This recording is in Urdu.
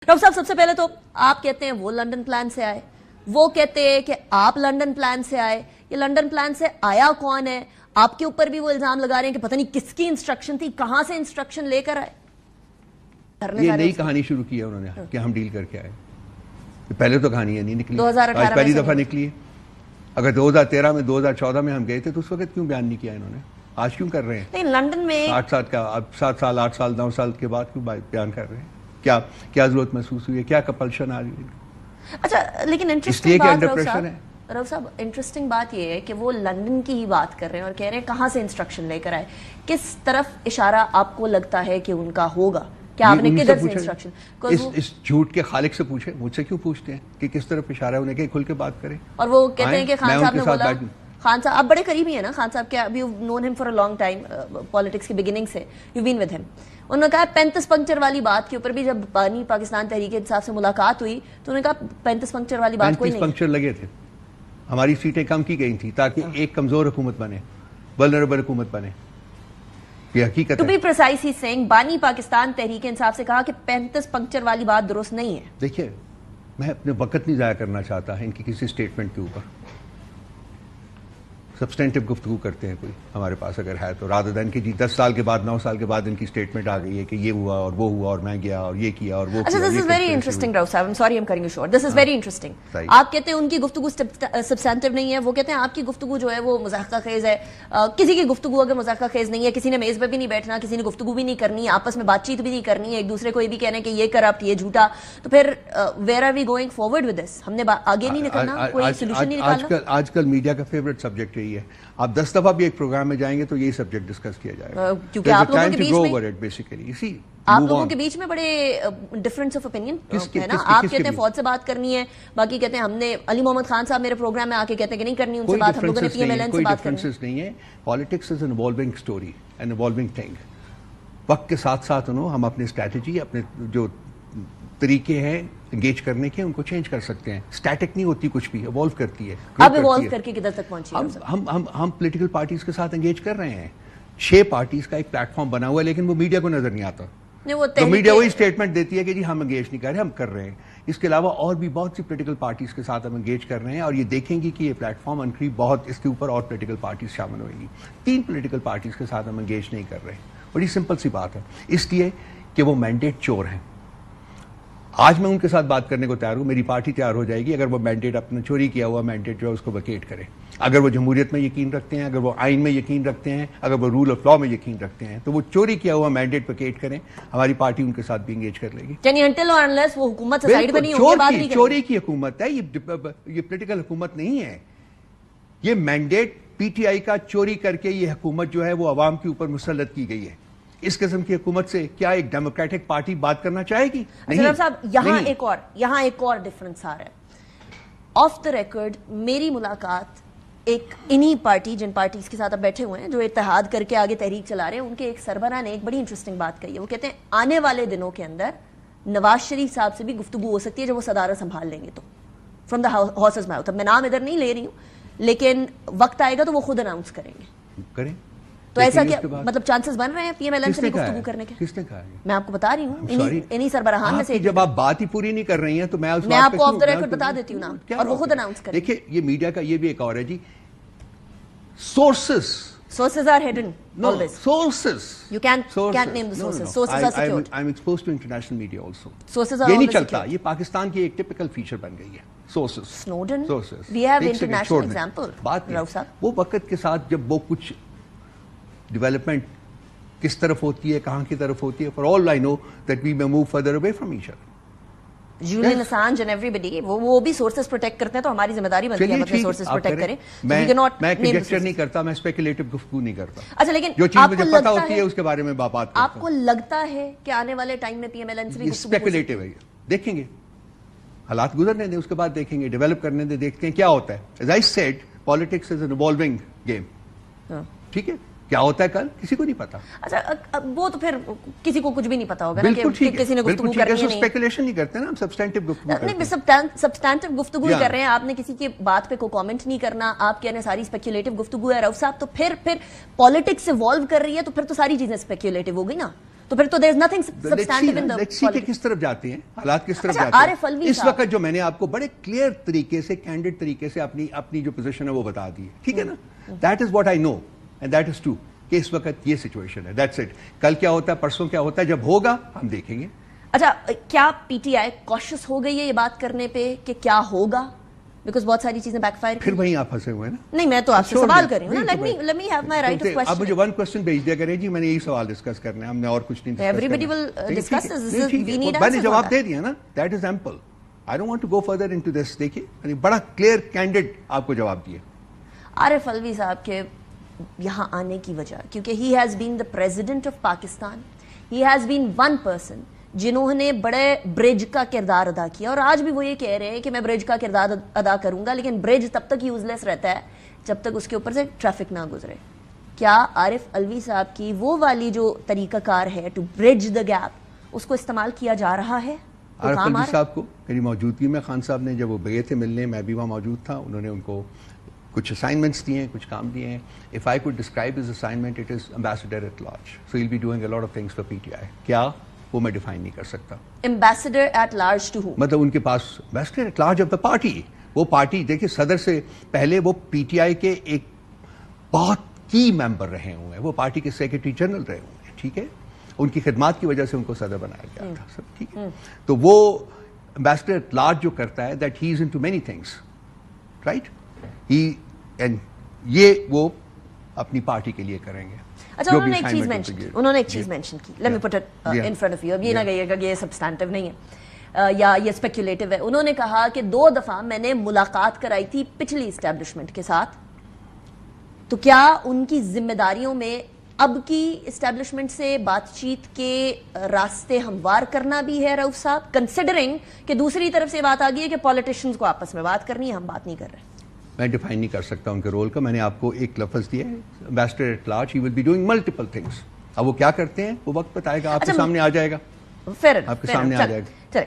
رؤف صاحب سب سے پہلے تو آپ کہتے ہیں وہ لنڈن پلان سے آئے, وہ کہتے ہیں کہ آپ لنڈن پلان سے آئے. یہ لنڈن پلان سے آیا کون ہے؟ آپ کے اوپر بھی وہ الزام لگا رہے ہیں کہ پتہ نہیں کس کی انسٹرکشن تھی, کہاں سے انسٹرکشن لے کر آئے. یہ نئی کہانی شروع کی ہے انہوں نے کہ ہم ڈیل کر کے آئے. پہلے تو کہانی نہیں نکلی, 2018 پہلی دفعہ نکلی ہے. اگر 2013 میں 2014 میں ہم گئے تھے تو اس وقت کیوں بیان نہیں کیا انہوں نے؟ آج کیوں کر رہے ہیں؟ نہیں لنڈن میں 8 سال 8 سال 9 سال کے بعد کیوں بیان کر رہے ہیں؟ کیا ضرورت محسوس ہوئی ہے؟ کیا کپلشن آ رہی ہے؟ اچھا لیکن انٹرسٹنگ بات رؤف صاحب انٹرسٹنگ بات یہ ہے کہ وہ لنڈن کی ہی بات کر رہے ہیں اور کہہ رہے ہیں کہاں سے انسٹرکشن لے کر آئے. کس طرف اشارہ آپ کو لگتا ہے کہ ان کا ہوگا؟ کیا آپ نے کدھر سے انسٹرکشن؟ اس جھوٹ کے خالق سے پوچھیں, مجھ سے کیوں پوچھتے ہیں کہ کس طرف اشارہ ہے؟ انہیں کہ کھل کے بات کریں. اور وہ کہتے ہیں کہ خان صاحب نے بولا, خان صاحب آپ بڑے قریبی ہیں نا خان صاحب کے, ابھی نون ہم for a long time, politics کی بگننگ سے یو بین ود ہم. انہوں نے کہا 35 پنکچر والی بات کے اوپر بھی جب بانی پاکستان تحریک انصاف سے ملاقات ہوئی تو انہوں نے کہا 35 پنکچر والی بات کوئی نہیں. 35 پنکچر لگے تھے, ہماری سیٹیں کم کی گئی تھیں تاکہ ایک کمزور حکومت بنے, ولنریبل حکومت بنے. یہ حقیقت ہے. ٹو بی پریسائز ہی سینگ بانی پاکستان تحریک انصاف سے کہا کہ 35 پنکچر والی بات درست نہیں ہے. دیکھیے میں اپنے وقت نہیں ضائع کرنا چاہتا ان کی کسی سٹیٹمنٹ کے اوپر. سبسٹینٹیو گفتگو کرتے ہیں کوئی ہمارے پاس اگر ہے تو, رادر دین کہ جی 10 سال کے بعد 9 سال کے بعد ان کی سٹیٹمنٹ آ گئی ہے کہ یہ ہوا اور وہ ہوا اور میں گیا اور یہ کیا اور وہ کیا. اچھا دس از ویری انٹرسٹنگ رؤف صاحب, sorry I am cutting you short, this is very interesting. آپ کہتے ہیں ان کی گفتگو سبسٹینٹیو نہیں ہے, وہ کہتے ہیں آپ کی گفتگو جو ہے وہ مضحکہ خیز ہے. کسی کی گفتگو اگر مضحکہ خیز نہیں ہے, کسی نے میز پہ بھی نہیں بیٹھنا, کسی نے گفتگو بھی نہیں کرنی, آپس میں بات چیت بھی نہیں کرنی ہے, ایک دوسرے کو یہ بھی کہنا کہ یہ کرپٹ یہ جھوٹا, تو پھر where are we going forward with this? ہم نے آگے نہیں نکلنا, کوئی سولوشن نہیں نکالنا؟ آج کل میڈیا کا فیوریٹ سبجیکٹ یہی ہے. آپ 10 دفعہ بھی ایک پروگرام میں جائیں گے تو یہی سبجیکٹ ڈسکس کیا جائے گا, کیونکہ آپ لوگوں کے بیچ میں آپ لوگوں کے بیچ میں بڑے ڈفرنس آف اوپینین ہے نا. آپ کہتے ہیں فوج سے بات کرنی ہے, باقی کہتے ہیں ہم نے, علی محمد خان صاحب میرے پروگرام میں آ کے کہتے ہیں کہ نہیں کرنی ان سے بات, ہم لوگوں نے پی ایم ایل این سے بات کرنی ہے. کوئی ڈفرنسز نہیں ہے. Politics is an evolving story, an evolving thing. وقت کے ساتھ ساتھ ہم اپنی اسٹریٹجی, اپنے جو طریقے ہیں انگیج کرنے کے, ان کو چینج کر سکتے ہیں. اسٹیٹک نہیں ہوتی کچھ بھی, ایوالو کرتی ہے. اب ایوالو کر کے کدھر تک پہنچی ہے؟ ہم پولیٹیکل پارٹیز کے ساتھ انگیج کر رہے ہیں. 6 پارٹیز کا ایک پلیٹ فارم بنا ہوا ہے, لیکن وہ میڈیا کو نظر نہیں آتا. تو میڈیا وہی اسٹیٹمنٹ دیتی ہے کہ جی ہم انگیج نہیں کر رہے, ہم کر رہے ہیں. اس کے علاوہ اور بھی بہت سی پولیٹیکل پارٹیز کے ساتھ ہم انگیج کر رہے ہیں, اور یہ دیکھیں گے کہ یہ پلیٹ فارم انقریب بہت اس کے اوپر اور پولیٹیکل پارٹیز شامل ہوئیں گی. 3 پولیٹیکل پارٹیز کے ساتھ ہم انگیج نہیں کر رہے. بڑی سمپل سی بات ہے, اس لیے کہ وہ مینڈیٹ چور ہیں. آج میں ان کے ساتھ بات کرنے کو تیار ہوں, میری پارٹی تیار ہو جائے گی اگر وہ مینڈیٹ, اپنا چوری کیا ہوا مینڈیٹ جو ہے اس کو ویکیٹ کرے. اگر وہ جمہوریت میں یقین رکھتے ہیں, اگر وہ آئین میں یقین رکھتے ہیں, اگر وہ رول آف لا میں یقین رکھتے ہیں, تو وہ چوری کیا ہوا مینڈیٹ ویکیٹ کریں. ہماری پارٹی ان کے ساتھ بھی انگیج کر لے گی. یعنی انٹل اور انلیس وہ حکومت سے سائیڈ پہ نہیں ہوگی, بات نہیں کریں. چوری کی حکومت ہے یہ پولیٹیکل حکومت نہیں ہے. یہ مینڈیٹ پی ٹی آئی کا چوری کر کے یہ حکومت جو ہے وہ عوام کے اوپر مسلط کی گئی ہے. اس قسم کی حکومت سے کیا ایک ڈیموکریٹک پارٹی بات کرنا چاہے گی؟ نہیں صاحب, یہاں ایک اور ڈفرنس آ رہا ہے. آف دا ریکارڈ میری ملاقات ایک انہی پارٹی, جن پارٹیز کے ساتھ اب بیٹھے ہوئے ہیں جو اتحاد کر کے آگے تحریک چلا رہے ہیں, ان کے ایک سربراہ نے ایک بڑی انٹرسٹنگ بات کہی ہے. وہ کہتے ہیں آنے والے دنوں کے اندر نواز شریف صاحب سے بھی گفتگو ہو سکتی ہے جب وہ صدارت سنبھال لیں گے تو, فرام دا ہارسز ماؤتھ. اب میں نام ادھر نہیں لے رہی ہوں, لیکن وقت آئے گا تو وہ خود اناؤنس کریں گے. تو ایسا کیا مطلب چانسز بن رہے ہیں پی ایم ایل این سے بھی گفتگو کرنے کے؟ کس نے کہا ہے؟ میں آپ کو بتا رہی ہوں, انہی سربراہان میں سے. جب آپ بات ہی پوری نہیں کر رہی ہیں تو میں آپ کو آف دا ریکارڈ بتا دیتی ہوں نام, اور وہ خود اناؤنس کریں. دیکھیں یہ میڈیا کا یہ بھی ایک اور ہے جی, sources are hidden always. Sources you can't name the sources. Sources are secured. I'm exposed to international media also. Sources are یہ نہیں always چلتا, secured. یہ پاکستان کی ایک ٹپیکل فیچر بن گئی ہے. Sources. Snowden. Sources. We have international example. بات وہ وقت کے ساتھ جب وہ کچھ ڈیولپمنٹ کس طرف ہوتی ہے, کہاں کی طرف ہوتی ہے, for all I know that we may move further away from each other. Julian Assange and everybody, وہ بھی سورسز پروٹیکٹ کرتے ہیں, تو ہماری ذمہ داری بنتی ہے اپنے سورسز پروٹیکٹ کریں. میں کنجیکچر نہیں کرتا, میں اسپیکولیٹو گفتگو نہیں کرتا. اچھا لیکن جو چیز مجھے پتا ہوتی ہے اس کے بارے میں بات کرتا ہوں. آپ کو لگتا ہے کہ آنے والے ٹائم میں پی ایم ایل این سے بھی گفتگو اسپیکولیٹو ہے, دیکھیں گے حالات گزرنے دیں, اس کے بعد دیکھیں گے, ڈیولپ کرنے دیں, دیکھتے ہیں کیا ہوتا ہے. As I said, politics is an evolving game. ٹھیک ہے, کیا ہوتا ہے کل کسی کو نہیں پتا. اچھا وہ تو پھر کسی کو کچھ بھی نہیں پتا ہوگا بالکل ٹھیک ہے, کسی نے گفتگو کرنی ہے. اسپیکولیشن نہیں کرتے نا ہم, سبسٹینٹیو گفتگو کرتے ہیں. نہیں سبسٹینٹیو گفتگو ہی کر رہے ہیں, آپ نے کسی کی بات پہ کوئی کامنٹ نہیں کرنا, آپ کہنے ساری اسپیکولیٹو گفتگو ہے. رؤف صاحب تو پھر پالیٹکس ایوالو کر رہی ہے تو پھر تو ساری چیزیں اسپیکولیٹو ہو گئی نا. تو پھر تو there is nothing substantive in the let's see کہ کس طرف جاتے ہیں, حالات کس طرف جاتے ہیں. عارف الوی اس وقت جو میں نے آپ کو بڑے کلیئر طریقے سے, کینڈیڈ طریقے سے اپنی جو پوزیشن ہے وہ بتا دی ہے, ٹھیک ہے نا. That is what I know and that is true کہ اس وقت یہ سچویشن ہے. That's it. کل کیا ہوتا ہے, پرسوں کیا ہوتا ہے, جب ہوگا ہم دیکھیں گے. اچھا, کیا پی ٹی آئی کوشش ہو گئی ہے یہ بات کرنے پہ کہ کیا ہوگا؟ بیکاز بہت ساری چیزیں بیک فائر. پھر وہیں آپ پھنسے ہوئے نا. نہیں, میں تو آپ سے سوال کر رہی ہوں نا. let me have my right of question. آپ مجھے ون کوسچن بھیج دیا کریں جی, میں نے یہی سوال ڈسکس کرنا ہے, ہم نے اور کچھ نہیں ڈسکس کرنا. Everybody will discuss this. We need answers. میں نے جواب دے دیا نا. That is ample. I don't want to go further into this. دیکھیے میں نے بڑا کلیئر کینڈیڈ آپ کو جواب دیا. عارف الوی صاحب کے یہاں آنے کی وجہ, کیونکہ he has been the president of Pakistan. He has been one person جنہوں نے بڑے برج کا کردار ادا کیا, اور آج بھی وہ یہ کہہ رہے ہیں کہ میں برج کا کردار ادا کروں گا, لیکن برج تب تک یوز لیس رہتا ہے جب تک اس کے اوپر سے ٹریفک نہ گزرے. کیا عارف الوی صاحب کی وہ والی جو طریقہ کار ہے ٹو برج دا گیپ, اس کو استعمال کیا جا رہا ہے؟ عارف الوی صاحب کو میری موجودگی میں خان صاحب نے جب وہ گئے تھے ملنے, میں بھی وہاں موجود تھا, انہوں نے ان کو کچھ اسائنمنٹس دیے ہیں, کچھ کام دیے ہیں. If I could describe his assignment, it is ambassador at large. So he'll be doing a lot of things for PTI. کیا وہ میں ڈیفائن نہیں کر سکتا. Ambassador at large to whom? مطلب ان کے پاس ambassador at large of the party. وہ پارٹی دیکھیں صدر سے پہلے وہ پی ٹی آئی کے ایک بہت کی ممبر رہے ہوئے ہیں, وہ پارٹی کے سیکرٹری جنرل رہے ہوئے ہیں, ٹھیک ہے. ان کی خدمات کی وجہ سے ان کو صدر بنایا گیا تھا, سب ٹھیک ہے. تو وہ ambassador at large جو کرتا ہے, that he is into many things, right? یہ وہ اپنی پارٹی کے لیے کریں گے. اچھا, انہوں نے ایک چیز مینشن کی. Let me put it in front of you. اب یہ نہ کہیے گا کہ یہ سبسٹینٹیو نہیں ہے یا یہ اسپیکولیٹو ہے. انہوں نے کہا کہ 2 دفعہ میں نے ملاقات کرائی تھی پچھلی اسٹیبلشمنٹ کے ساتھ, تو کیا ان کی ذمہ داریوں میں اب کی اسٹیبلشمنٹ سے بات چیت کے راستے ہموار کرنا بھی ہے رؤف صاحب, کنسیڈرنگ کہ دوسری طرف سے بات آ گئی ہے کہ پالیٹیشنز کو آپس میں بات کرنی ہے, ہم بات نہیں کر رہے. میں ڈیفائن نہیں کر سکتا ان کے رول کا. میں نے آپ کو ایک لفظ دیا ہے, ambassador at large, he will be doing multiple things. اب وہ کیا کرتے ہیں وہ وقت بتائے گا, آپ کے سامنے آ جائے گا, آپ کے سامنے آ جائے گا.